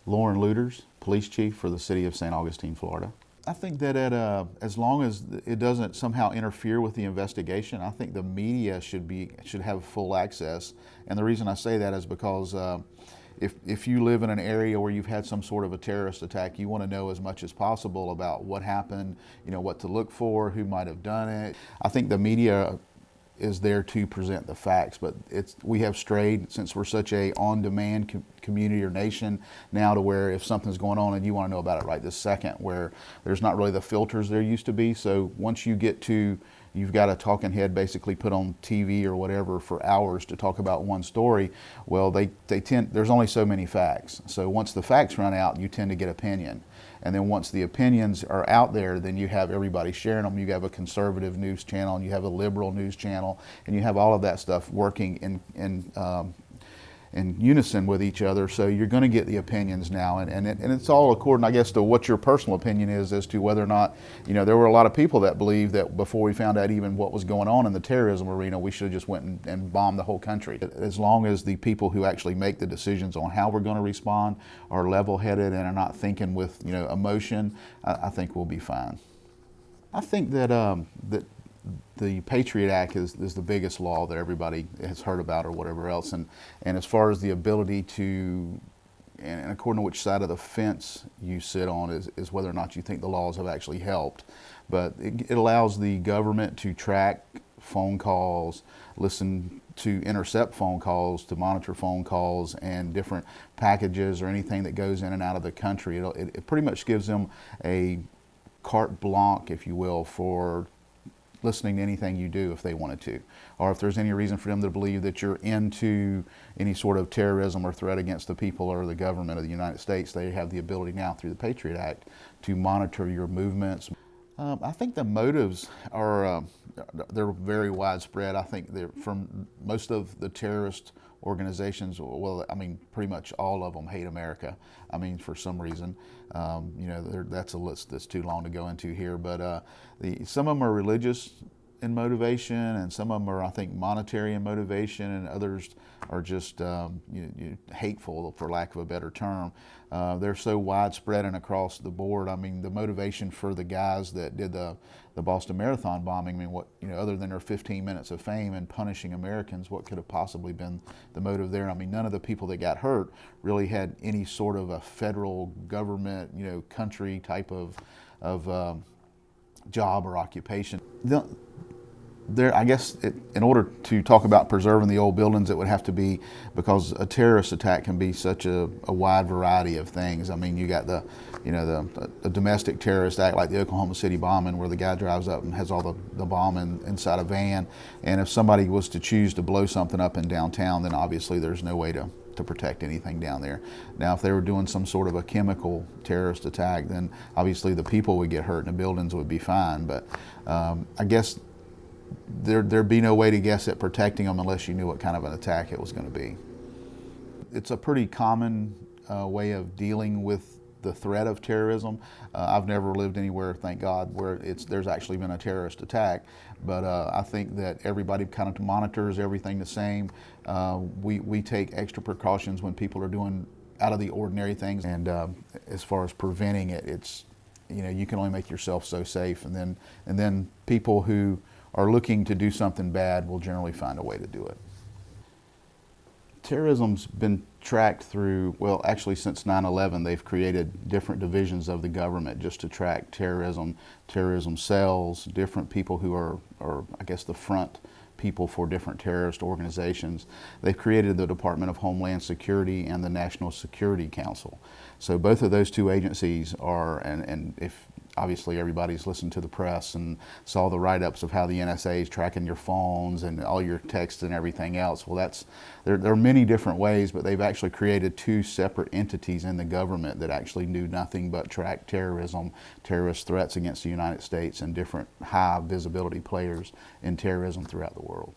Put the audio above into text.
Lauren Luters, police chief for the city of St. Augustine, Florida. I think that as long as it doesn't somehow interfere with the investigation, I think the media should have full access. And the reason I say that is because if you live in an area where you've had some sort of a terrorist attack, you want to know as much as possible about what happened, what to look for, who might have done it. I think the media is there to present the facts, but we have strayed, since we're such a on-demand community or nation now, to where if something's going on and you want to know about it right this second, where there's not really the filters there used to be. So once you get to, you've got a talking head basically put on TV or whatever for hours to talk about one story, well, there's only so many facts. So once the facts run out, you tend to get opinion. And then once the opinions are out there, then you have everybody sharing them. You have a conservative news channel, and you have a liberal news channel, and you have all of that stuff working in unison with each other. So you're going to get the opinions now, and it's all according, I guess, to what your personal opinion is as to whether or not, there were a lot of people that believe that before we found out even what was going on in the terrorism arena, we should have just went and bombed the whole country. As long as the people who actually make the decisions on how we're going to respond are level-headed and are not thinking with, emotion, I think we'll be fine. I think that the Patriot Act is the biggest law that everybody has heard about or whatever else. And as far as the ability to, and according to which side of the fence you sit on, is whether or not you think the laws have actually helped. But it allows the government to track phone calls, to intercept phone calls, to monitor phone calls and different packages or anything that goes in and out of the country. It pretty much gives them a carte blanche, if you will, for listening to anything you do if they wanted to, or if there's any reason for them to believe that you're into any sort of terrorism or threat against the people or the government of the United States. They have the ability now through the Patriot Act to monitor your movements. I think the motives are they're very widespread. I think they're from most of the terrorist organizations. Well, I mean, pretty much all of them hate America. I mean, for some reason, that's a list that's too long to go into here. But some of them are religious in motivation, and some of them are, I think, monetary in motivation, and others are just hateful, for lack of a better term. They're so widespread and across the board. I mean, the motivation for the guys that did the Boston Marathon bombing, I mean, what, other than their 15 minutes of fame and punishing Americans, what could have possibly been the motive there? I mean, none of the people that got hurt really had any sort of a federal government, country type of job or occupation. I guess in order to talk about preserving the old buildings, it would have to be, because a terrorist attack can be such a wide variety of things. I mean, you got the domestic terrorist act, like the Oklahoma City bombing, where the guy drives up and has all the bomb inside a van. And if somebody was to choose to blow something up in downtown, then obviously there's no way to protect anything down there. Now, if they were doing some sort of a chemical terrorist attack, then obviously the people would get hurt and the buildings would be fine. But I guess there'd be no way to guess at protecting them unless you knew what kind of an attack it was going to be. It's a pretty common way of dealing with the threat of terrorism. I've never lived anywhere, thank God, where there's actually been a terrorist attack, but I think that everybody kind of monitors everything the same. We take extra precautions when people are doing out of the ordinary things, and as far as preventing it, it's, you can only make yourself so safe, and then people who are looking to do something bad will generally find a way to do it. Terrorism's been tracked through, well, actually since 9/11, they've created different divisions of the government just to track terrorism cells, different people who are I guess the front people for different terrorist organizations. They've created the Department of Homeland Security and the National Security Council. So both of those two agencies are, and if obviously everybody's listened to the press and saw the write-ups of how the NSA is tracking your phones and all your texts and everything else. Well, there are many different ways, but they've actually created two separate entities in the government that actually do nothing but track terrorism, terrorist threats against the United States, and different high visibility players in terrorism throughout the world.